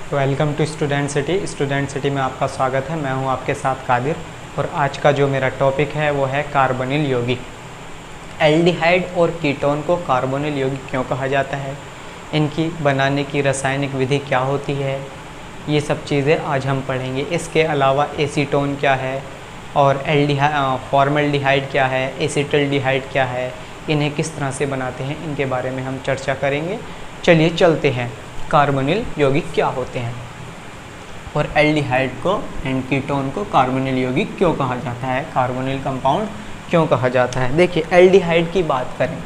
Welcome to student city. Student city में आपका स्वागत है। मैं हूं आपके साथ कादिर और आज का जो मेरा टॉपिक है वो है कार्बोनिल यौगिक। एल्डिहाइड और कीटोन को कार्बोनिल यौगिक क्यों कहा जाता है, इनकी बनाने की रासायनिक विधि क्या होती है, ये सब चीज़ें आज हम पढ़ेंगे। इसके अलावा एसीटोन क्या है और फॉर्मल्डिहाइड क्या है, एसिटल्डिहाइड क्या है, इन्हें किस तरह से बनाते हैं, इनके बारे में हम चर्चा करेंगे। चलिए चलते हैं, कार्बोनिल यौगिक क्या होते हैं और एल्डिहाइड को एंड कीटोन को कार्बोनिल यौगिक क्यों कहा जाता है, कार्बोनिल कंपाउंड क्यों कहा जाता है। देखिए एल्डिहाइड की बात करें,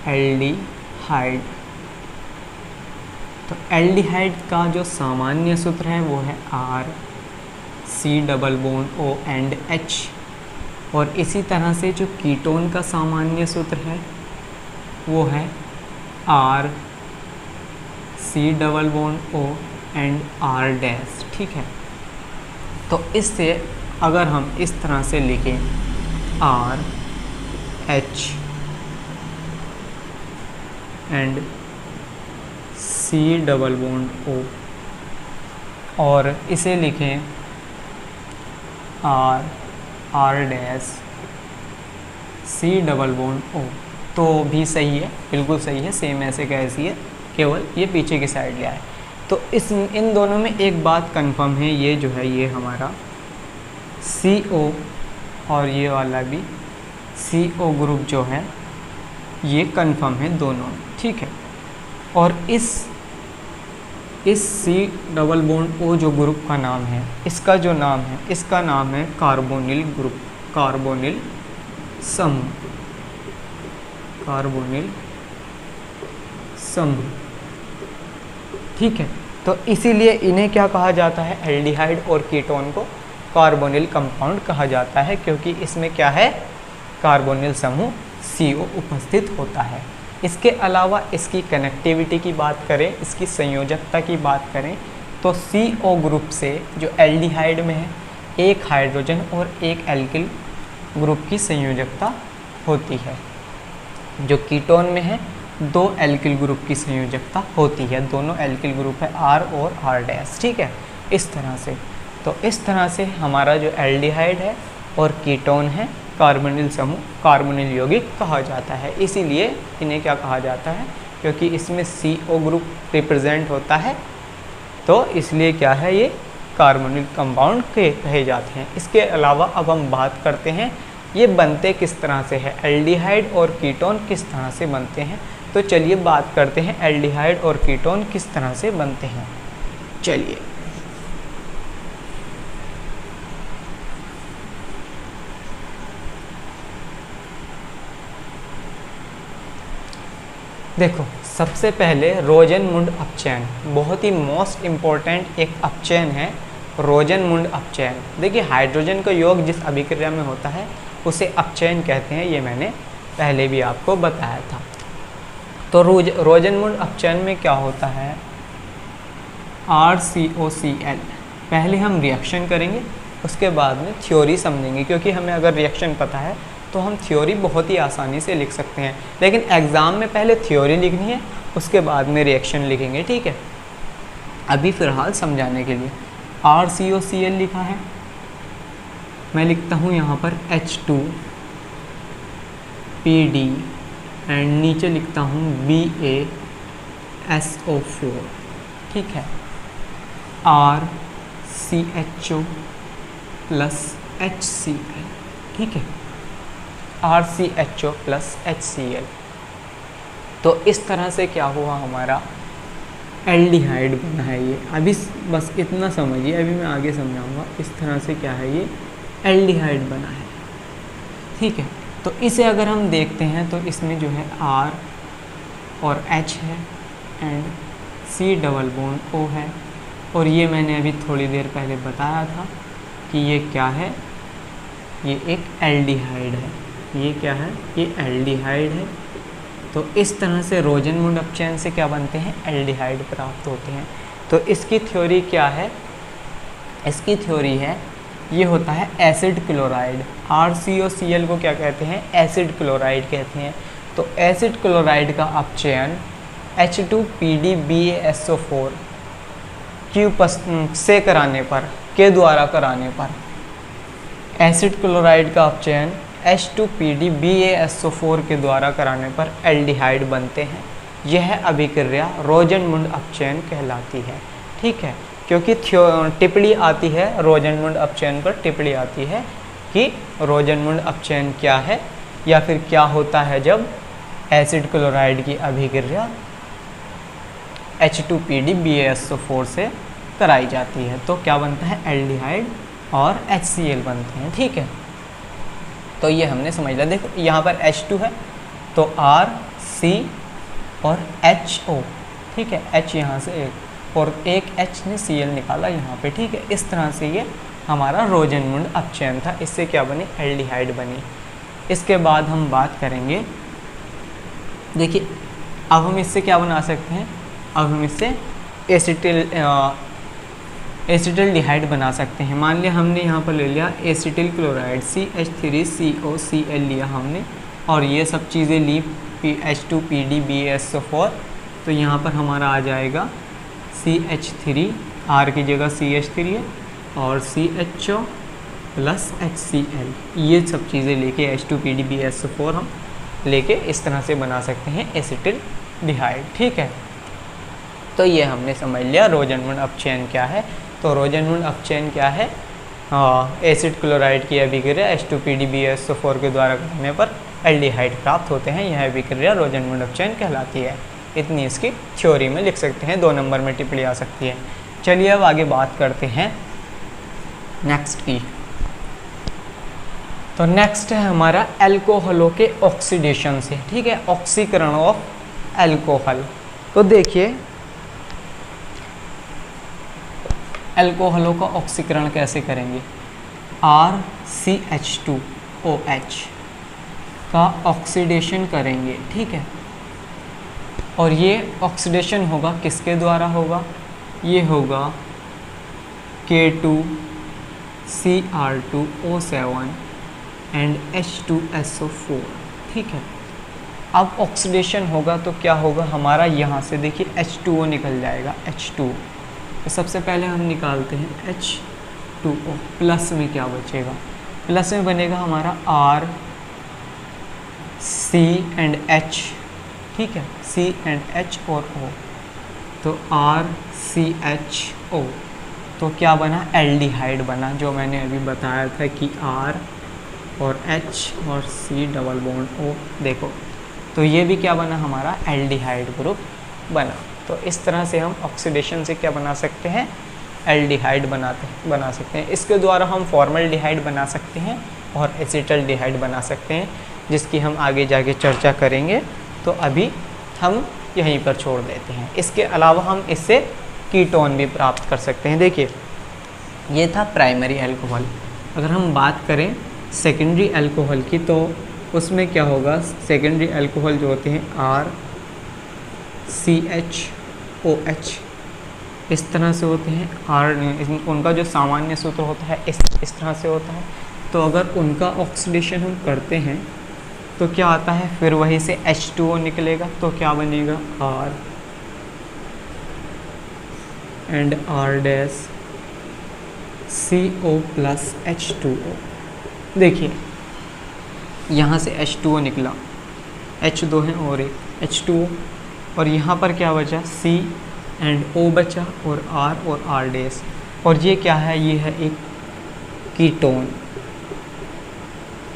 एल्डिहाइड, तो एल्डिहाइड का जो सामान्य सूत्र है वो है RC≡OH और इसी तरह से जो कीटोन का सामान्य सूत्र है वो है RC≡O एंड R'। ठीक है, तो इससे अगर हम इस तरह से लिखें RH एंड C≡O और इसे लिखें R'≡C≡O तो भी सही है, बिल्कुल सही है, सेम ऐसे कैसी है, केवल ये पीछे की साइड ले आए। तो इन दोनों में एक बात कंफर्म है, ये जो है ये हमारा CO और ये वाला भी CO ग्रुप जो है ये कंफर्म है दोनों। ठीक है, और इस C≡O जो ग्रुप का नाम है, इसका जो नाम है, इसका नाम है कार्बोनिल ग्रुप, कार्बोनिल समूह, कार्बोनिल समूह। ठीक है, तो इसीलिए इन्हें क्या कहा जाता है, एल्डिहाइड और कीटोन को कार्बोनिल कंपाउंड कहा जाता है, क्योंकि इसमें क्या है, कार्बोनिल समूह CO उपस्थित होता है। इसके अलावा इसकी कनेक्टिविटी की बात करें, इसकी संयोजकता की बात करें, तो CO ग्रुप से जो एल्डिहाइड में है एक हाइड्रोजन और एक एल्किल ग्रुप की संयोजकता होती है। जो कीटोन में है 2 एल्किल ग्रुप की संयोजकता होती है, दोनों एल्किल ग्रुप है R और R'। ठीक है, इस तरह से, तो इस तरह से हमारा जो एल्डिहाइड है और कीटोन है कार्बोनिल समूह, कार्बोनिल यौगिक कहा जाता है। इसीलिए इन्हें क्या कहा जाता है, क्योंकि इसमें CO ग्रुप रिप्रेजेंट होता है, तो इसलिए क्या है, ये कार्बोनिल कंपाउंड कहे जाते हैं। इसके अलावा अब हम बात करते हैं ये बनते किस तरह से है, एल्डिहाइड और कीटोन किस तरह से बनते हैं। तो चलिए बात करते हैं एल्डिहाइड और कीटोन किस तरह से बनते हैं। चलिए देखो, सबसे पहले रोजनमुंड अपचयन, बहुत ही मोस्ट इम्पोर्टेंट एक अपचयन है रोजनमुंड अपचयन। देखिए हाइड्रोजन का योग जिस अभिक्रिया में होता है उसे अपचयन कहते हैं, ये मैंने पहले भी आपको बताया था। तो रोजनमुंड अपचयन में क्या होता है, RCOCl, पहले हम रिएक्शन करेंगे उसके बाद में थ्योरी समझेंगे, क्योंकि हमें अगर रिएक्शन पता है तो हम थ्योरी बहुत ही आसानी से लिख सकते हैं, लेकिन एग्ज़ाम में पहले थ्योरी लिखनी है उसके बाद में रिएक्शन लिखेंगे। ठीक है, अभी फ़िलहाल समझाने के लिए RCOCl लिखा है, मैं लिखता हूँ यहाँ पर H2PD एंड नीचे लिखता हूँ BaSO4। ठीक है, RCHO प्लस HCl। ठीक है, RCHO प्लस HCl। तो इस तरह से क्या हुआ, हमारा एल्डिहाइड बना है ये। अभी बस इतना समझिए, अभी मैं आगे समझाऊंगा। इस तरह से क्या है, ये एल्डिहाइड बना है। ठीक है, तो इसे अगर हम देखते हैं तो इसमें जो है R और H है एंड C≡O है, और ये मैंने अभी थोड़ी देर पहले बताया था कि ये क्या है, ये एक एल्डिहाइड है। ये क्या है, ये एल्डिहाइड है। तो इस तरह से रोजनमुंड अपचयन से क्या बनते हैं, एल्डिहाइड प्राप्त होते हैं। तो इसकी थ्योरी क्या है, इसकी थ्योरी है, ये होता है एसिड क्लोराइड। RCOCl को क्या कहते हैं, एसिड क्लोराइड कहते हैं। तो एसिड क्लोराइड का अपचयन H2PdBaSO4 से कराने पर, के द्वारा कराने पर एसिड क्लोराइड का अपचयन H2PdBaSO4 के द्वारा कराने पर एल्डिहाइड बनते हैं। यह अभिक्रिया रोजनमुंड अपचयन कहलाती है। ठीक है, क्योंकि टिप्पणी आती है रोजनमुंड अपचयन पर, टिप्पणी आती है कि रोजनमुंड अपचयन क्या है या फिर क्या होता है जब एसिड क्लोराइड की अभिक्रिया H2PdBaSO4 से कराई जाती है तो क्या बनता है, एल्डिहाइड और HCl बनते हैं। ठीक है, तो ये हमने समझ लिया। देखो यहाँ पर H2 है तो R C और HO, ठीक है, H यहाँ से एक और एक H ने Cl निकाला यहाँ पे। ठीक है, इस तरह से ये हमारा रोजनमुंड अपचयन था, इससे क्या बनी, एल्डिहाइड बनी। इसके बाद हम बात करेंगे, देखिए अब हम इससे क्या बना सकते हैं, अब हम इससे एसिटिल्डिहाइड बना सकते हैं। मान लिया हमने यहाँ पर ले लिया एसिटिल क्लोराइड CH3COCl लिया हमने, और ये सब चीज़ें ली H2PdBaSO4, तो यहाँ पर हमारा आ जाएगा CH3, R की जगह CH3 है, और CHO प्लस HCl। ये सब चीज़ें लेके H2PdBaSO4 हम लेके इस तरह से बना सकते हैं एसिटिल्डिहाइड। ठीक है, तो ये हमने समझ लिया रोजनमुंड अपचयन क्या है। तो रोजनमुंड अपचयन क्या है, एसिड क्लोराइड की अभिक्रिया H2PdBaSO4 के द्वारा करने पर एल्डिहाइड प्राप्त होते हैं। यह अभिक्रिया रोजनमुंड अपचयन कहलाती है। इतनी इसकी थ्योरी में लिख सकते हैं, 2 नंबर में टिप्पणी आ सकती है। चलिए अब आगे बात करते हैं नेक्स्ट की। तो नेक्स्ट है हमारा एल्कोहलों के ऑक्सीडेशन से। ठीक है, ऑक्सीकरण ऑफ एल्कोहल। तो देखिए एल्कोहलों का ऑक्सीकरण कैसे करेंगे, RCH2OH का ऑक्सीडेशन करेंगे। ठीक है, और ये ऑक्सीडेशन होगा किसके द्वारा होगा, ये होगा K2Cr2O7 एंड H2SO4। ठीक है, अब ऑक्सीडेशन होगा तो क्या होगा हमारा, यहाँ से देखिए H2O निकल जाएगा, H2O। तो सबसे पहले हम निकालते हैं H2O, प्लस में क्या बचेगा, प्लस में बनेगा हमारा R C एंड H। ठीक है, C एंड H और O, तो RCHO, तो क्या बना, एल्डिहाइड बना, जो मैंने अभी बताया था कि R और H और C डबल बॉन्ड O। देखो तो ये भी क्या बना हमारा, एल्डिहाइड ग्रुप बना। तो इस तरह से हम ऑक्सीडेशन से क्या बना सकते हैं, एल्डिहाइड बना सकते हैं। इसके द्वारा हम फॉर्मल्डिहाइड बना सकते हैं और एसिटल्डिहाइड बना सकते हैं, जिसकी हम आगे जाके चर्चा करेंगे। तो अभी हम यहीं पर छोड़ देते हैं। इसके अलावा हम इससे कीटोन भी प्राप्त कर सकते हैं। देखिए ये था प्राइमरी अल्कोहल। अगर हम बात करें सेकेंडरी अल्कोहल की, तो उसमें क्या होगा, सेकेंडरी अल्कोहल जो होते हैं RCHOH इस तरह से होते हैं। उनका जो सामान्य सूत्र होता है इस तरह से होता है। तो अगर उनका ऑक्सीडेशन हम करते हैं तो क्या आता है, फिर वहीं से H2O निकलेगा, तो क्या बनेगा, R and R dash CO plus H2O। देखिए यहाँ से H2O निकला, H2 है और एक H2O, और यहाँ पर क्या बचा, C एंड O बचा, और R और R डैश, और ये क्या है, ये है एक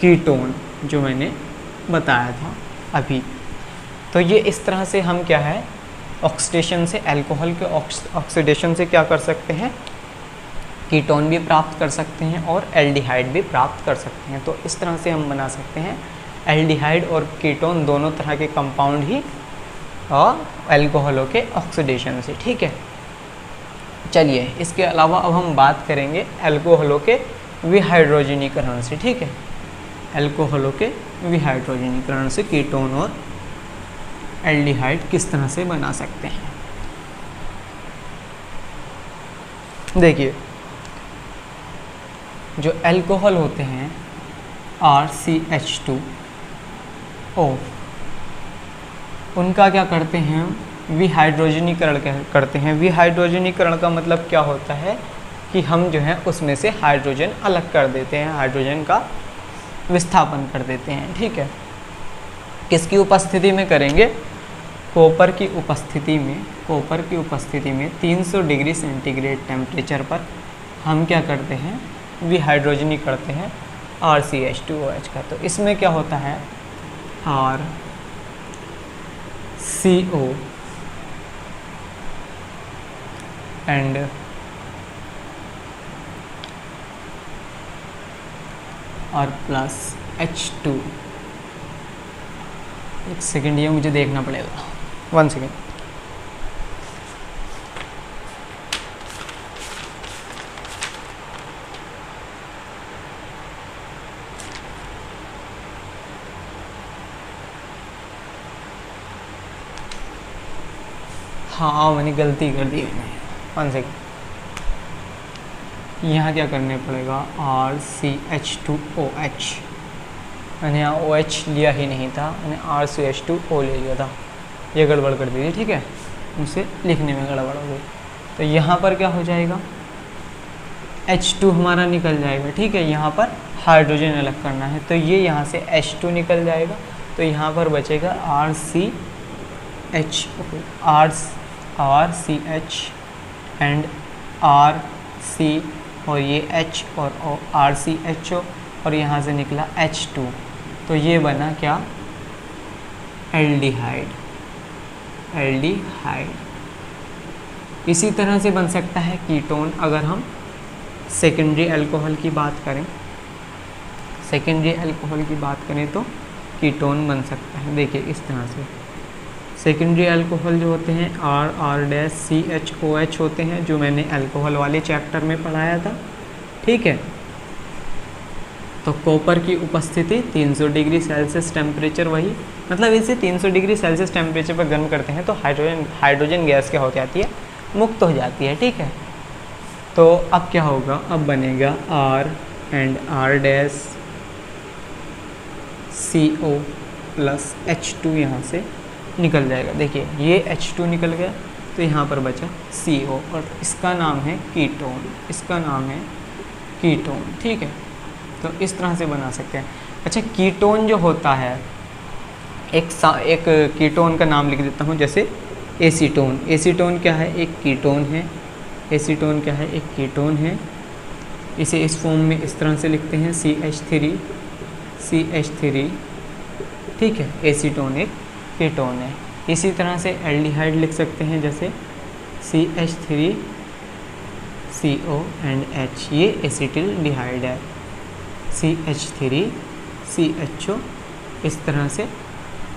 कीटोन जो मैंने बताया था अभी। तो ये इस तरह से हम क्या है, ऑक्सीडेशन से, अल्कोहल के ऑक्सीडेशन से क्या कर सकते हैं, कीटोन भी प्राप्त कर सकते हैं और एल्डिहाइड भी प्राप्त कर सकते हैं। तो इस तरह से हम बना सकते हैं एल्डिहाइड और कीटोन दोनों तरह के कंपाउंड ही और अल्कोहलों के ऑक्सीडेशन से। ठीक है, चलिए इसके अलावा अब हम बात करेंगे अल्कोहलों के विहाइड्रोजनीकरण से। ठीक है, अल्कोहलों के विहाइड्रोजनीकरण से कीटोन और एल्डिहाइड किस तरह से बना सकते हैं। देखिए जो अल्कोहल होते हैं RCH2O, उनका क्या करते हैं, विहाइड्रोजनीकरण करते हैं। विहाइड्रोजनीकरण का मतलब क्या होता है कि हम जो है उसमें से हाइड्रोजन अलग कर देते हैं, हाइड्रोजन का विस्थापन कर देते हैं। ठीक है, किसकी उपस्थिति में करेंगे? कॉपर की उपस्थिति में 300 डिग्री सेंटीग्रेड टेम्परेचर पर हम क्या करते हैं? विहाइड्रोजनी करते हैं RCH2OH का। तो इसमें क्या होता है? RCO एंड और प्लस H2। एक सेकेंड, ये मुझे देखना पड़ेगा, 1 सेकेंड। हाँ, मैंने गलती कर दी, 1 सेकेंड। यहाँ क्या करने पड़ेगा? RCH2OH। मैंने यहाँ OH लिया ही नहीं था, मैंने RCH2O ले लिया था, ये गड़बड़ कर दी थी। ठीक है, मुझसे लिखने में गड़बड़ हो गई। तो यहाँ पर क्या हो जाएगा? H2 हमारा निकल जाएगा। ठीक है, यहाँ पर हाइड्रोजन अलग करना है, तो ये यहाँ से H2 निकल जाएगा, तो यहाँ पर बचेगा RCH एंड RC और ये H और O, RCHO और यहाँ से निकला H2, तो ये बना क्या? एल्डिहाइड। इसी तरह से बन सकता है कीटोन। अगर हम सेकेंडरी अल्कोहल की बात करें तो कीटोन बन सकता है। देखिए इस तरह से सेकेंडरी अल्कोहल जो होते हैं RR-CHOH होते हैं, जो मैंने अल्कोहल वाले चैप्टर में पढ़ाया था। ठीक है, तो कॉपर की उपस्थिति 300 डिग्री सेल्सियस टेम्परेचर, वही मतलब इसे 300 डिग्री सेल्सियस टेम्परेचर पर गर्म करते हैं तो हाइड्रोजन गैस क्या हो जाती है? मुक्त हो जाती है। ठीक है, तो अब क्या होगा? अब बनेगा R and R-CO plus H2 यहाँ से निकल जाएगा। देखिए ये H2 निकल गया, तो यहाँ पर बचा CO और इसका नाम है कीटोन। ठीक है, तो इस तरह से बना सकते हैं। अच्छा, कीटोन जो होता है, एक कीटोन का नाम लिख देता हूँ, जैसे एसीटोन क्या है? एक कीटोन है। इसे इस फॉर्म में इस तरह से लिखते हैं CH3। ठीक है, एसीटोन एक कीटोन है। इसी तरह से एल्डिहाइड लिख सकते हैं, जैसे CH3CO एंड H, ये एसिटिल्डिहाइड है। CH3CHO इस तरह से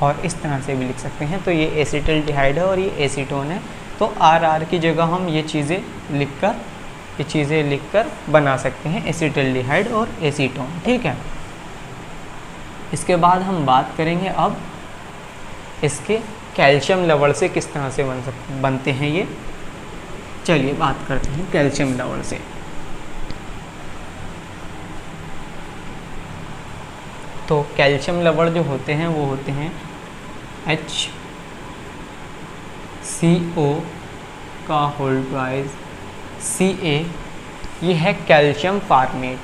और इस तरह से भी लिख सकते हैं। तो ये एसिटिल्डिहाइड है और ये एसीटोन है। तो RR की जगह हम ये चीज़ें लिखकर बना सकते हैं एसिटिल्डिहाइड और एसीटोन। ठीक है, इसके बाद हम बात करेंगे अब इसके कैल्शियम लवण से किस तरह से बनते हैं ये। चलिए बात करते हैं कैल्शियम लवण से। तो कैल्शियम लवण जो होते हैं वो होते हैं HCO का होल ट्वाइस Ca। ये है कैल्शियम फार्मेट,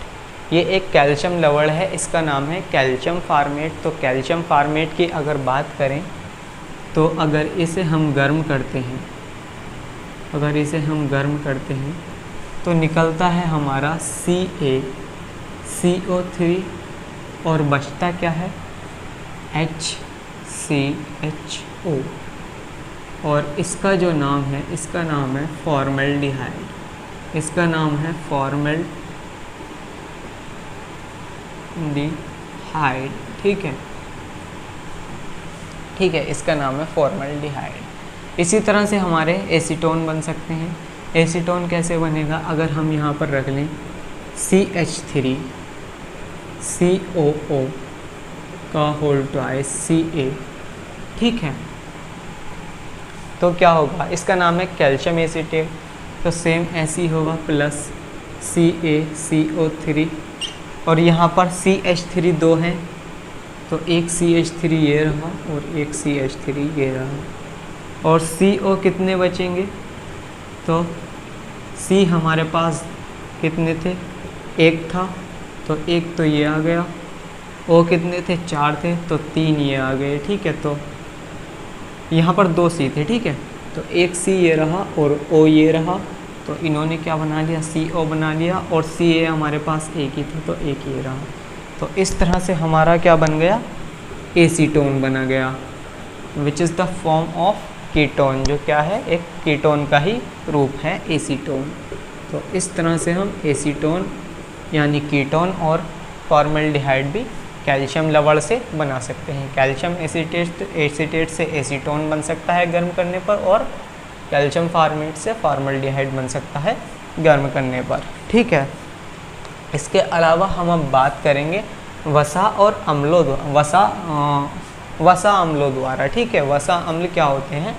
ये एक कैल्शियम लवण है, इसका नाम है कैल्शियम फार्मेट। तो कैल्शियम फार्मेट की अगर बात करें तो अगर इसे हम गर्म करते हैं तो निकलता है हमारा CO3 और बचता क्या है? HCHO और इसका जो नाम है, इसका नाम है फॉर्मल्डिहाइड। ठीक है, इसका नाम है फॉर्मल्डिहाइड। इसी तरह से हमारे एसीटोन बन सकते हैं। एसीटोन कैसे बनेगा? अगर हम यहाँ पर रख लें CH3COO का होल ट्वाइस Ca। ठीक है, तो क्या होगा? इसका नाम है कैल्शियम एसीटेट, तो सेम ऐसे ही होगा, प्लस CaCO3 और यहाँ पर CH3 दो हैं, तो एक CH3 ये रहा और एक CH3 ये रहा। और CO कितने बचेंगे, तो C हमारे पास कितने थे, 1 था, तो 1 तो ये आ गया। O कितने थे, 4 थे, तो 3 ये आ गए। ठीक है, तो यहाँ पर 2 C थे। ठीक है, तो 1 C ये रहा और O ये रहा, तो इन्होंने क्या बना लिया, CO बना लिया, और Ca हमारे पास एक ही था, तो एक ये रहा। तो इस तरह से हमारा क्या बन गया, एसीटोन बना गया, which is the form of ketone, जो क्या है, एक कीटोन का ही रूप है एसीटोन। तो इस तरह से हम एसीटोन यानी कीटोन और फॉर्मल्डिहाइड भी कैल्शियम लवण से बना सकते हैं। कैल्शियम एसीटेट से एसीटोन बन सकता है गर्म करने पर, और कैल्शियम फॉर्मेट से फॉर्मल्डिहाइड बन सकता है गर्म करने पर। ठीक है, इसके अलावा हम अब बात करेंगे वसा और अम्लों वसा अम्लों द्वारा। ठीक है, वसा अम्ल क्या होते हैं,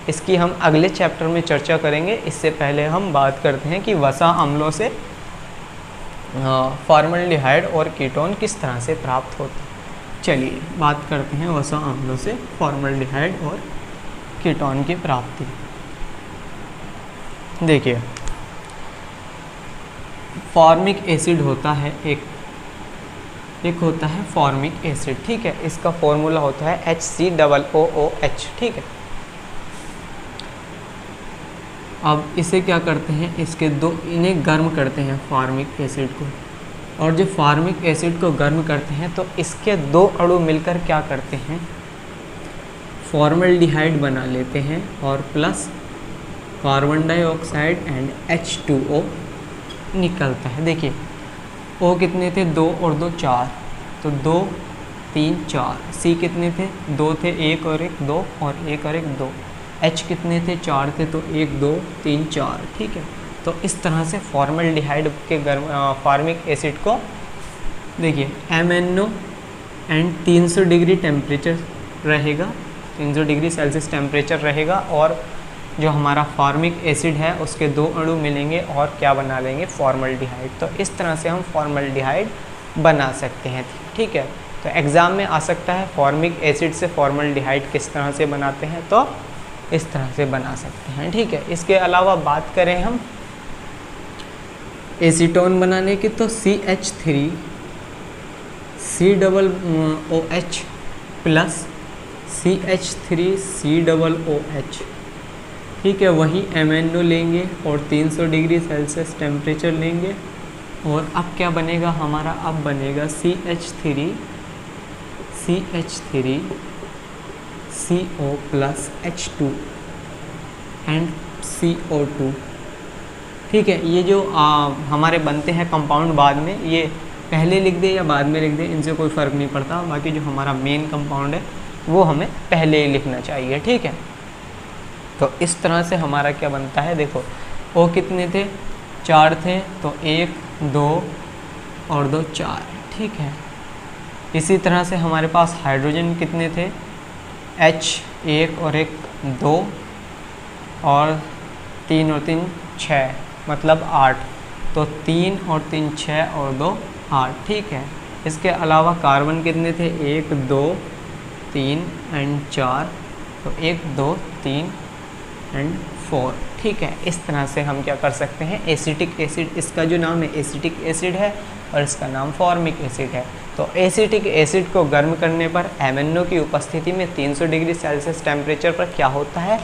इसकी हम अगले चैप्टर में चर्चा करेंगे। इससे पहले हम बात करते हैं कि वसा अम्लों से फॉर्मल्डिहाइड और कीटोन किस तरह से प्राप्त होते हैं। चलिए बात करते हैं वसा अम्लों से फॉर्मल्डिहाइड और कीटोन की प्राप्ति। देखिए, फॉर्मिक एसिड होता है एक होता है फॉर्मिक एसिड। ठीक है, इसका फॉर्मूला होता है HCOOH। ठीक है, अब इसे क्या करते हैं, इन्हें गर्म करते हैं फॉर्मिक एसिड को, और जब फॉर्मिक एसिड को गर्म करते हैं तो इसके 2 अणु मिलकर क्या करते हैं, फॉर्मल्डिहाइड बना लेते हैं, और plus carbon dioxide and H2O निकलता है। देखिए, O कितने थे, 2 और 2 4, तो 2 3 4। C कितने थे, 2 थे, 1 और 1 2, और 1 और 1 2। H कितने थे, 4 थे, तो 1 2 3 4। ठीक है, तो इस तरह से फॉर्मल्डिहाइड के फॉर्मिक एसिड को देखिए MnO एंड 300 डिग्री टेम्परेचर रहेगा, 300 डिग्री सेल्सियस टेम्परेचर रहेगा, और जो हमारा फॉर्मिक एसिड है उसके 2 अणु मिलेंगे और क्या बना लेंगे, फॉर्मल्डिहाइड। तो इस तरह से हम फॉर्मल्डिहाइड बना सकते हैं। ठीक है, तो एग्ज़ाम में आ सकता है फॉर्मिक एसिड से फॉर्मल्डिहाइड किस तरह से बनाते हैं, तो इस तरह से बना सकते हैं। ठीक है, इसके अलावा बात करें हम एसीटोन बनाने की, तो CH3 COOH plus CH3 COOH। ठीक है, वही MnO लेंगे और 300 डिग्री सेल्सियस टेम्परेचर लेंगे, और अब क्या बनेगा हमारा, अब बनेगा CH3 CO plus H2 and CO2। ठीक है, ये जो हमारे बनते हैं कंपाउंड बाद में, ये पहले लिख दे या बाद में लिख दे, इनसे कोई फ़र्क नहीं पड़ता। बाकी जो हमारा मेन कंपाउंड है वो हमें पहले ही लिखना चाहिए। ठीक है, तो इस तरह से हमारा क्या बनता है, देखो O कितने थे, 4 थे, तो 1 2 और 2 4। ठीक है, इसी तरह से हमारे पास हाइड्रोजन कितने थे, H 1 और 1 2, और 3 और 3 6, मतलब 8, तो 3 और 3 6 और 2 8। ठीक है, इसके अलावा कार्बन कितने थे, 1 2 3 एंड 4, तो 1 2 3 एंड 4। ठीक है, इस तरह से हम क्या कर सकते हैं, एसिटिक एसिड, इसका जो नाम है एसिटिक एसिड है और इसका नाम फॉर्मिक एसिड है। तो एसिटिक एसिड को गर्म करने पर MnO की उपस्थिति में 300 डिग्री सेल्सियस टेम्परेचर पर क्या होता है,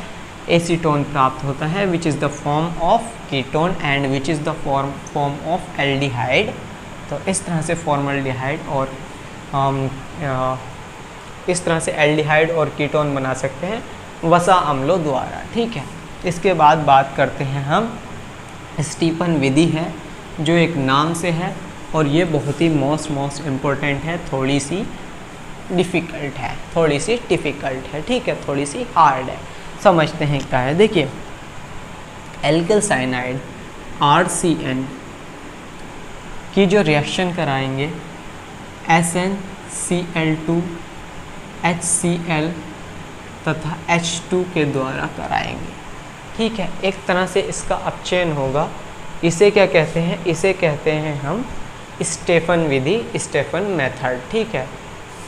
एसीटोन प्राप्त होता है, which is the form of ketone and which is the form of aldehyde. तो इस तरह से फॉर्मल्डिहाइड और इस तरह से एल्डिहाइड और कीटोन बना सकते हैं वसा अम्लों द्वारा। ठीक है, इसके बाद बात करते हैं हम स्टीफन विधि है, जो एक नाम से है, और ये बहुत ही मोस्ट इम्पोर्टेंट है, थोड़ी सी डिफ़िकल्ट है। ठीक है, थोड़ी सी हार्ड है, समझते हैं क्या है। देखिए, एल्किल साइनाइड RCN की जो रिएक्शन कराएंगे SnCl2 HCl तथा H2 के द्वारा कराएंगे। ठीक है, एक तरह से इसका अपचयन होगा। इसे क्या कहते हैं, इसे कहते हैं हम स्टेफन विधि, स्टेफन मेथड। ठीक है,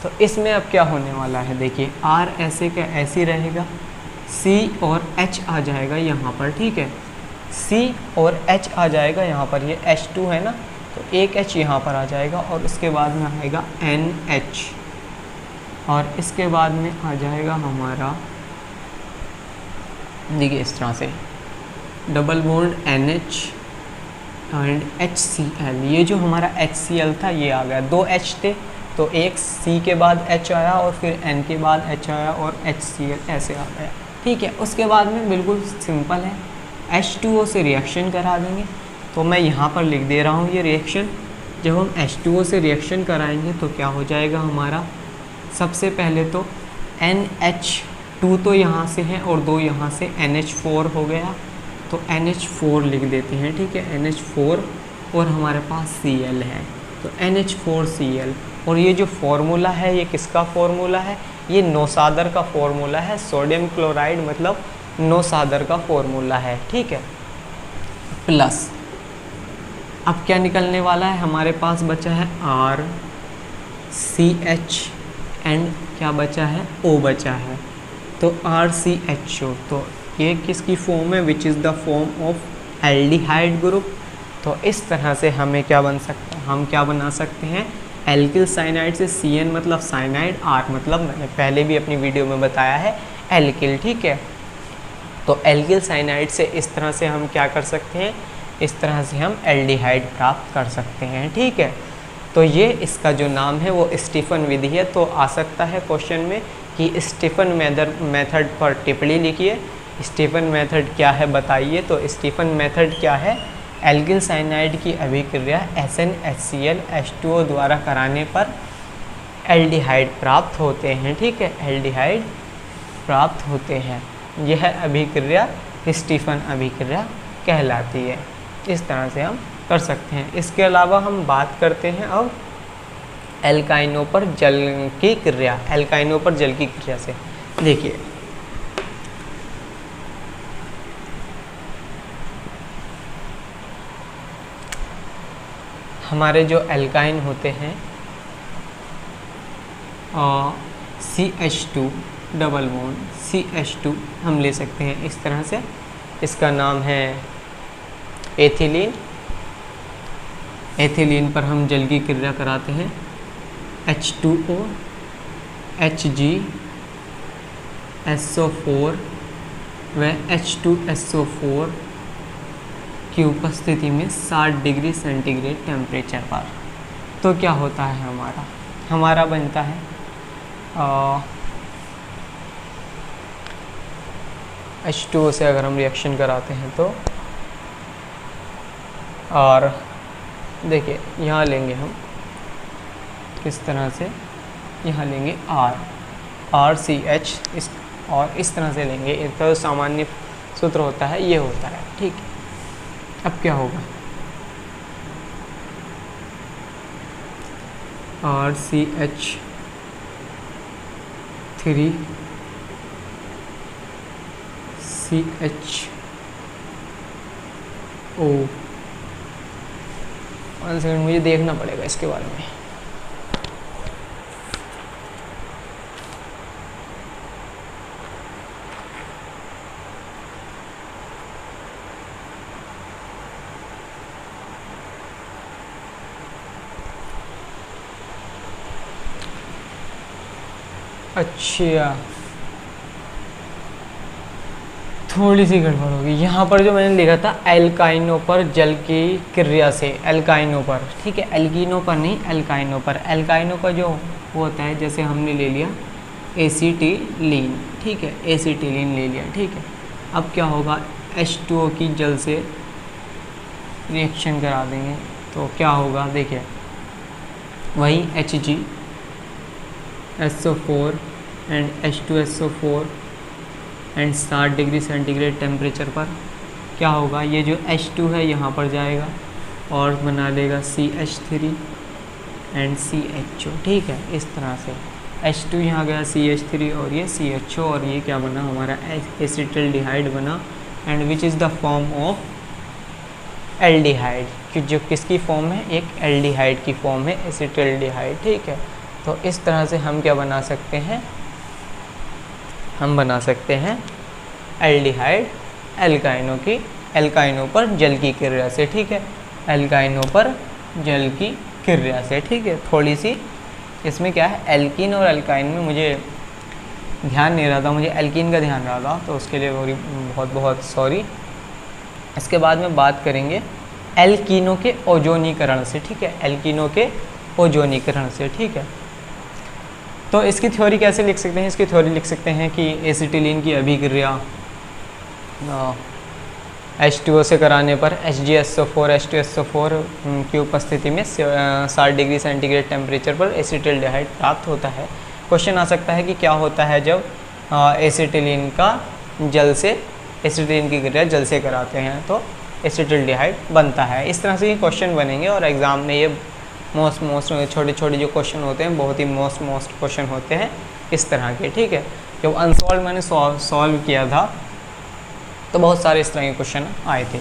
तो इसमें अब क्या होने वाला है, देखिए R ऐसे का ऐसे रहेगा, C और H आ जाएगा यहाँ पर, ठीक है, C और H आ जाएगा यहाँ पर, ये H2 है ना, तो एक H यहाँ पर आ जाएगा और उसके बाद में आएगा NH और इसके बाद में आ जाएगा हमारा, देखिए इस तरह से double bond NH and HCl। ये जो हमारा HCl था ये आ गया, 2 H थे तो एक C के बाद H आया और फिर N के बाद H आया और HCl ऐसे आ गया, ठीक है। उसके बाद में बिल्कुल सिंपल है, H2O से रिएक्शन करा देंगे। तो मैं यहाँ पर लिख दे रहा हूँ ये रिएक्शन, जब हम H2O से रिएक्शन कराएंगे तो क्या हो जाएगा हमारा, सबसे पहले तो NH2 तो यहाँ से है और 2 यहाँ से, NH4 हो गया, तो NH4 लिख देते हैं, ठीक है, NH4 और हमारे पास Cl है तो NH4Cl। और ये जो फॉर्मूला है ये किसका फॉर्मूला है, ये नौसादर का फॉर्मूला है, सोडियम क्लोराइड मतलब नौसादर का फॉर्मूला है, ठीक है। प्लस अब क्या निकलने वाला है, हमारे पास बचा है RCH एंड क्या बचा है, O बचा है, तो RCHO, तो ये किसकी फॉर्म है, which is the form of aldehyde group. तो इस तरह से हमें क्या बन सकता है, हम क्या बना सकते हैं, एल्किल साइनाइड से CN मतलब साइनाइड, R मतलब मैंने पहले भी अपनी वीडियो में बताया है एल्किल, ठीक है। तो एल्किल साइनाइड से इस तरह से हम क्या कर सकते हैं, इस तरह से हम एल्डिहाइड प्राप्त कर सकते हैं, ठीक है। तो ये इसका जो नाम है वो स्टीफन विधि है। तो आ सकता है क्वेश्चन में कि स्टीफन मेथड पर टिप्पणी लिखिए, स्टीफन मेथड क्या है बताइए। तो स्टीफन मेथड क्या है, एल्किल साइनाइड की अभिक्रिया SnHCl H2O द्वारा कराने पर एल्डिहाइड प्राप्त होते हैं, ठीक है, एल्डिहाइड प्राप्त होते हैं। यह अभिक्रिया स्टीफन अभिक्रिया कहलाती है। इस तरह से हम कर सकते हैं। इसके अलावा हम बात करते हैं अब एल्काइनों पर जल की क्रिया, एल्काइनों पर जल की क्रिया से। देखिए हमारे जो एल्काइन होते हैं CH2 डबल बॉन्ड CH2 हम ले सकते हैं इस तरह से, इसका नाम है एथिलीन। एथिलीन पर हम जल की क्रिया कराते हैं H2O HgSO4 व H2SO4 की उपस्थिति में 60 डिग्री सेंटीग्रेड टेम्परेचर पर। तो क्या होता है हमारा बनता है H2O से अगर हम रिएक्शन कराते हैं तो, और देखिए यहाँ लेंगे हम किस तरह से, यहाँ लेंगे RCH इस, और इस तरह से लेंगे, इसका जो सामान्य सूत्र होता है ये होता है, ठीक है। अब क्या होगा, RCH3 CHO। 1 सेकंड मुझे देखना पड़ेगा इसके बारे में। अच्छा, थोड़ी सी गड़बड़ होगी यहाँ पर। जो मैंने लिखा था एल्काइनों पर जल की क्रिया से, एल्काइनों पर, ठीक है, एल्कीनों पर नहीं, एल्काइनों पर। एल्काइनों का जो होता है, जैसे हमने ले लिया एसीटिलीन, ठीक है, एसीटिलीन ले लिया, ठीक है। अब क्या होगा, H2O की जल से रिएक्शन करा देंगे तो क्या होगा, देखिए वही HgSO4 and H2SO4 and 60 degree centigrade temperature पर क्या होगा, ये जो H2 है यहाँ पर जाएगा और बना लेगा CH3 एंड CHO, ठीक है। इस तरह से H2 यहाँ गया CH3 और ये CHO, और ये क्या बना हमारा एसिटिल्डिहाइड बना, and which is the form of aldehyde, कि जो किसकी फॉर्म है, एक एल्डिहाइड की फॉर्म है, एसिटिल्डिहाइड, ठीक है। तो इस तरह से हम क्या बना सकते हैं, हम बना सकते हैं एल्डिहाइड एल्काइनों पर जल की क्रिया से, ठीक है, एल्काइनों पर जल की क्रिया से, ठीक है। थोड़ी सी इसमें क्या है, एल्कीन और एल्काइन में मुझे ध्यान नहीं रहा था, मुझे एल्कीन का ध्यान रहा था, तो उसके लिए बहुत बहुत सॉरी। इसके बाद में बात करेंगे एल्कीनों के ओजोनीकरण से, ठीक है, एल्कीनों के ओजोनीकरण से, ठीक है। तो इसकी थ्योरी कैसे लिख सकते हैं, इसकी थ्योरी लिख सकते हैं कि एसिटिलीन की अभिक्रिया H2O से कराने पर HgSO4 H2SO4 की उपस्थिति में 60 डिग्री सेंटीग्रेड टेम्परेचर पर एसिटिल्डिहाइड प्राप्त होता है। क्वेश्चन आ सकता है कि क्या होता है जब एसिटिलीन की क्रिया जल से कराते हैं तो एसिटिल्डिहाइड बनता है। इस तरह से ये क्वेश्चन बनेंगे और एग्ज़ाम में ये मोस्ट छोटे छोटे जो क्वेश्चन होते हैं, बहुत ही मोस्ट क्वेश्चन होते हैं इस तरह के, ठीक है। जब अनसॉल्व मैंने सॉल्व किया था तो बहुत सारे इस तरह के क्वेश्चन आए थे।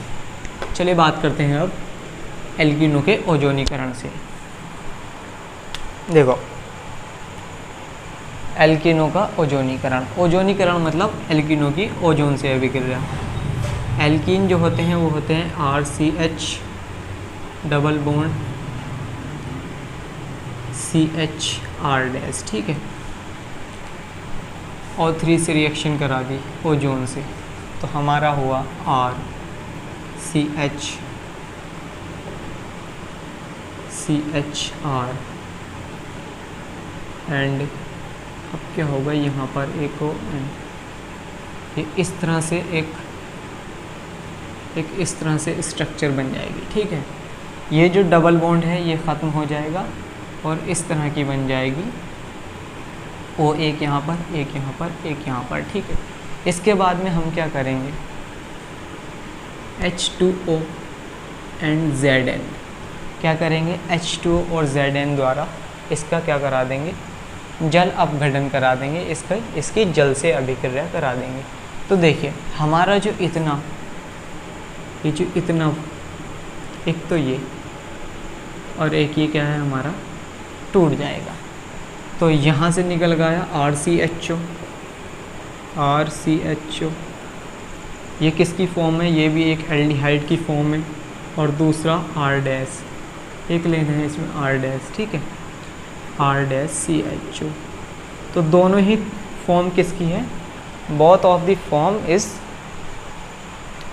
चलिए बात करते हैं अब एल्कीनों के ओजोनीकरण से। देखो, एल्कीनों का ओजोनीकरण मतलब एल्कीनों की ओजोन से अभिक्रिया। एल्कीन जो होते हैं वो होते हैं RCH डबल बॉन्ड CHR', ठीक है, और 3 से रिएक्शन करा दी ओजोन से, तो हमारा हुआ CHR एंड अब क्या होगा यहाँ पर एक ये इस तरह से स्ट्रक्चर बन जाएगी, ठीक है। ये जो डबल बॉन्ड है ये ख़त्म हो जाएगा और इस तरह की बन जाएगी O, एक यहाँ पर, एक यहाँ पर, एक यहाँ पर, ठीक है। इसके बाद में हम क्या करेंगे, H2O एंड Zn क्या करेंगे, H2O और Zn द्वारा इसका क्या करा देंगे, जल अपघटन करा देंगे, इसकी जल से अभिक्रिया करा देंगे। तो देखिए हमारा जो इतना एक तो ये और एक ये क्या है हमारा टूट जाएगा, तो यहाँ से निकल गया RCHO, ये किसकी फॉर्म है, ये भी एक एल्डिहाइड की फॉर्म है, और दूसरा R', एक लेना है इसमें R', ठीक है, R'CHO। तो दोनों ही फॉर्म किसकी है, both of the form is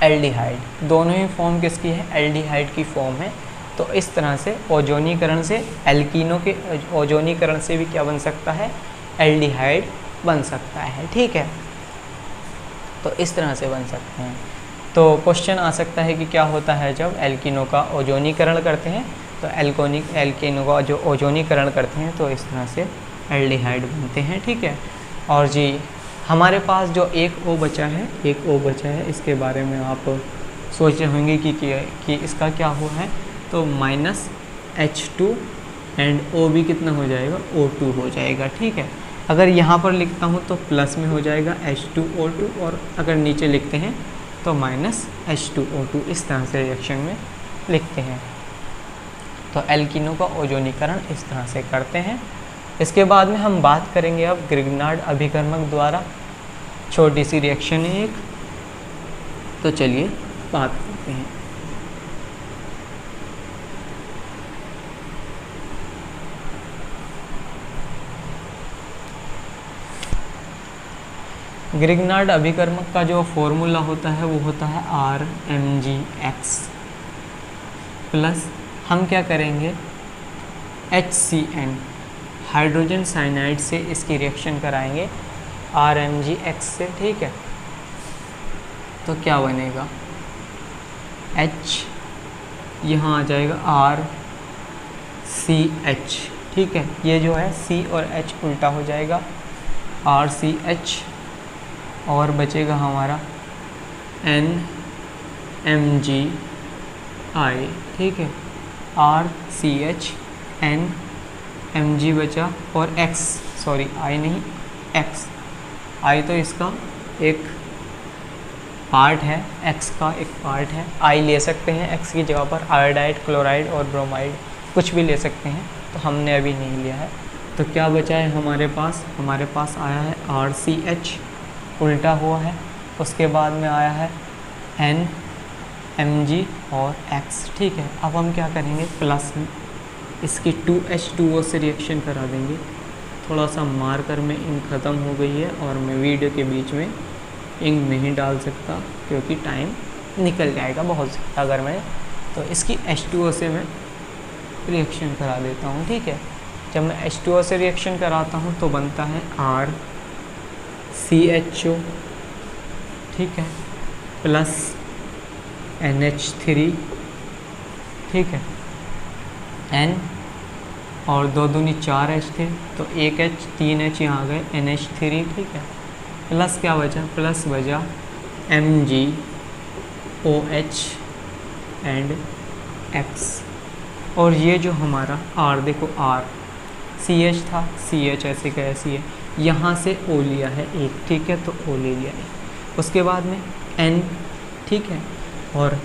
aldehyde, दोनों ही फॉर्म किसकी है, एल्डिहाइड की फॉर्म है। तो इस तरह से ओजोनीकरण से, एल्कीनों के ओजोनीकरण से भी क्या बन सकता है, एल्डिहाइड बन सकता है, ठीक है। तो इस तरह से बन सकते हैं। तो क्वेश्चन आ सकता है कि क्या होता है जब एल्कीनों का ओजोनीकरण करते हैं, तो एल्कीनों का जो ओजोनीकरण करते हैं तो इस तरह से एल्डिहाइड बनते हैं, ठीक है। और जी हमारे पास जो एक O बचा है, इसके बारे में आप सोच रहे होंगे कि इसका क्या हुआ है, तो -H2 एंड O भी कितना हो जाएगा, O2 हो जाएगा, ठीक है। अगर यहाँ पर लिखता हूँ तो प्लस में हो जाएगा H2O2, और अगर नीचे लिखते हैं तो -H2O2, इस तरह से रिएक्शन में लिखते हैं। तो एल्कीनों का ओजोनीकरण इस तरह से करते हैं। इसके बाद में हम बात करेंगे अब ग्रिग्नार्ड अभिकर्मक द्वारा, छोटी सी रिएक्शन है एक, तो चलिए बात करते हैं। ग्रिग्नार्ड अभिकर्मक का जो फॉर्मूला होता है वो होता है RMgX प्लस हम क्या करेंगे, HCN हाइड्रोजन साइनाइड से इसकी रिएक्शन कराएंगे RMgX से, ठीक है। तो क्या बनेगा, H यहाँ आ जाएगा RCH, ठीक है। ये जो है C और H उल्टा हो जाएगा, RCH, और बचेगा हमारा NMgI, ठीक है, RCH NMg बचा, और X, सॉरी I नहीं X, I तो इसका एक पार्ट है, X का एक पार्ट है, I ले सकते हैं X की जगह पर आयोडाइड, क्लोराइड और ब्रोमाइड कुछ भी ले सकते हैं, तो हमने अभी नहीं लिया है। तो क्या बचा है हमारे पास आया है RCH उल्टा हुआ है, उसके बाद में आया है N, Mg और X, ठीक है। अब हम क्या करेंगे, प्लस इसकी 2H2O से रिएक्शन करा देंगे। थोड़ा सा मार्कर में इंक ख़त्म हो गई है और मैं वीडियो के बीच में इंक नहीं डाल सकता क्योंकि टाइम निकल जाएगा बहुत ज़्यादा अगर मैं, तो इसकी H2O से मैं रिएक्शन करा देता हूँ, ठीक है। जब मैं H2O से रिएक्शन कराता हूँ तो बनता है RCHO, ठीक है, प्लस NH3, ठीक है, N और 2 दूनी 4H थे तो 1H 3H यहाँ आ गए NH3, ठीक है, प्लस क्या बचा, प्लस बचा MgOH एंड X। और ये जो हमारा R, देखो R CH था, CH ऐसे का ऐसी है, यहाँ से O लिया है एक, ठीक है, तो O ले लिया है। उसके बाद में N, ठीक है, और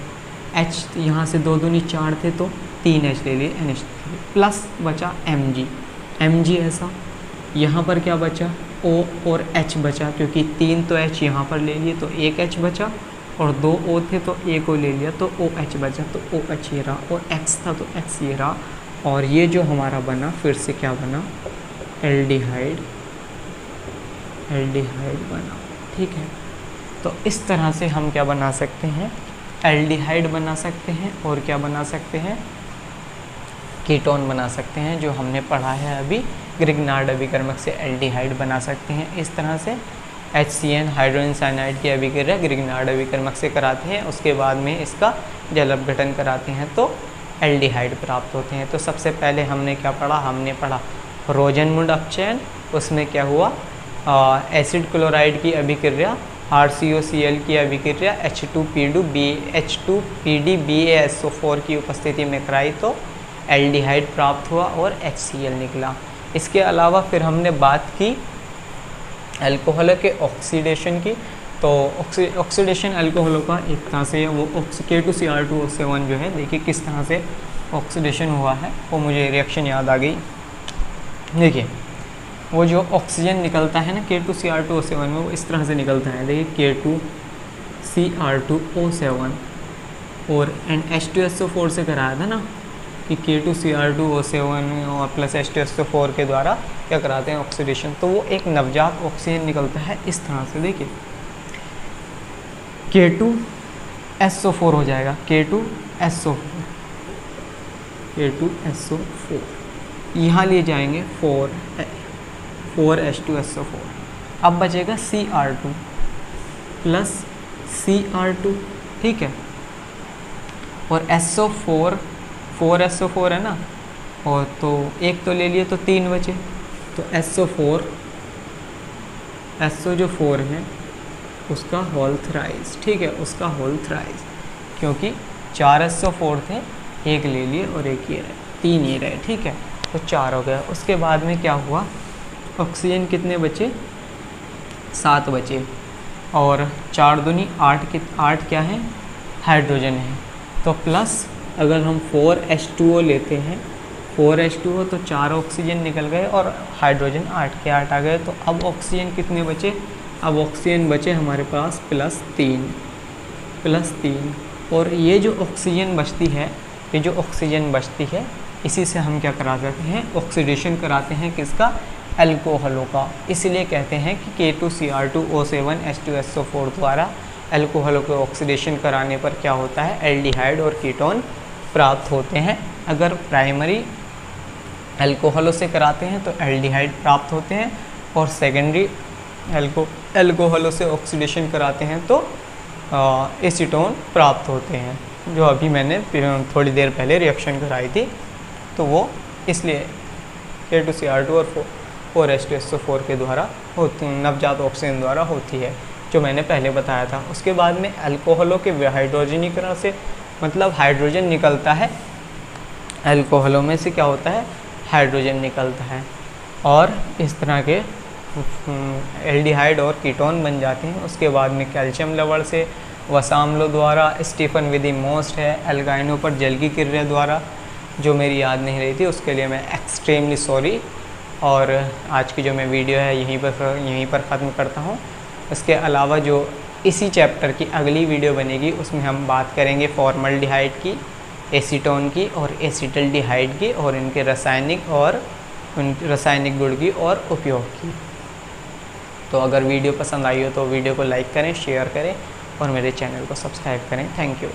H यहाँ से 2 दूनी 4 थे तो 3H ले लिए NH3, प्लस बचा Mg ऐसा, यहाँ पर क्या बचा O और H बचा, क्योंकि 3 तो H यहाँ पर ले लिए तो 1H बचा, और 2 O थे तो 1 O ले लिया तो OH बचा, तो OH ये रहा, और X था तो X ये रहा। और ये जो हमारा बना फिर से क्या बना, एल्डिहाइड बना, ठीक है। तो इस तरह से हम क्या बना सकते हैं, एल्डिहाइड बना सकते हैं, और क्या बना सकते हैं, कीटोन बना सकते हैं, जो हमने पढ़ा है अभी ग्रिग्नार्ड अभिकर्मक से एल्डिहाइड बना सकते हैं। इस तरह से HCN हाइड्रोजन साइनाइड की अभिक्रिया ग्रिग्नार्ड अभिकर्मक से कराते हैं, उसके बाद में इसका जल अपघटन कराते हैं तो एल्डिहाइड प्राप्त होते हैं। तो सबसे पहले हमने क्या पढ़ा, हमने पढ़ा रोजनमुंड अपचयन, उसमें क्या हुआ, एसिड क्लोराइड की अभिक्रिया RCOCl की अभिक्रिया H2PD BaSO4 की उपस्थिति में कराई तो एल्डिहाइड प्राप्त हुआ और HCl निकला। इसके अलावा फिर हमने बात की अल्कोहल के ऑक्सीडेशन की, तो ऑक्सीडेशन अल्कोहलों का एक तरह से वो K2Cr2O7 जो है, देखिए किस तरह से ऑक्सीडेशन हुआ है, वो मुझे रिएक्शन याद आ गई। देखिए वो जो ऑक्सीजन निकलता है ना K2Cr2O7 में, वो इस तरह से निकलता है, देखिए K2Cr2O7 और H2SO4 से कराया था ना कि K2Cr2O7 और प्लस H2SO4 के द्वारा क्या कराते हैं, ऑक्सीडेशन। तो वो एक नवजात ऑक्सीजन निकलता है इस तरह से, देखिए K2SO4 हो जाएगा, K2SO4 यहाँ ले जाएंगे 4H2SO4, अब बचेगा Cr2 प्लस Cr2, ठीक है, और SO4 4SO4 है ना, और तो एक तो ले लिए तो 3 बचे, तो SO4 SO जो 4 है उसका होल थ्राइस, ठीक है, उसका होल थ्राइस, क्योंकि 4 SO4 थे, एक ले लिए और एक ये रहे, 3 ये रहे, ठीक है, तो 4 हो गया। उसके बाद में क्या हुआ, ऑक्सीजन कितने बचे, 7 बचे, और 4 दूनी 8 क्या है, हाइड्रोजन है, तो प्लस अगर हम 4H2O लेते हैं, 4H2O तो 4 ऑक्सीजन निकल गए और हाइड्रोजन 8 के 8 आ गए, तो अब ऑक्सीजन कितने बचे, अब ऑक्सीजन बचे हमारे पास प्लस 3, और ये जो ऑक्सीजन बचती है, इसी से हम क्या करा सकते हैं, ऑक्सीडेशन कराते हैं, किसका, अल्कोहलों का। इसलिए कहते हैं कि K2Cr2O7 H2SO4 द्वारा अल्कोहलों को ऑक्सीडेशन कराने पर क्या होता है, एल्डिहाइड और कीटोन प्राप्त होते हैं। अगर प्राइमरी अल्कोहलों से कराते हैं तो एल्डिहाइड प्राप्त होते हैं, और सेकेंडरी अल्कोहलों से ऑक्सीडेशन कराते हैं तो एसीटोन प्राप्त होते हैं, जो अभी मैंने थोड़ी देर पहले रिएक्शन कराई थी, तो वो इसलिए K2Cr2 और 4H2SO4 के द्वारा होती, नवजात ऑक्सीजन द्वारा होती है, जो मैंने पहले बताया था। उसके बाद में अल्कोहलों के हाइड्रोजनीकरण से मतलब हाइड्रोजन निकलता है, अल्कोहलों में से क्या होता है, हाइड्रोजन निकलता है, और इस तरह के एल्डिहाइड और कीटोन बन जाते हैं। उसके बाद में कैल्शियम लवण से, वसाम्लों द्वारा, स्टीफन विधि मोस्ट है, एल्गाइनों पर जल की क्रिया द्वारा, जो मेरी याद नहीं रही थी उसके लिए मैं एक्सट्रीमली सॉरी। और आज की जो मैं वीडियो है यहीं पर ख़त्म करता हूँ। इसके अलावा जो इसी चैप्टर की अगली वीडियो बनेगी, उसमें हम बात करेंगे फॉर्मल्डिहाइड की, एसीटोन की और एसिटल्डिहाइड की, और इनके रासायनिक और उनके रासायनिक गुण की और उपयोग की। तो अगर वीडियो पसंद आई हो तो वीडियो को लाइक करें, शेयर करें और मेरे चैनल को सब्सक्राइब करें। Thank you.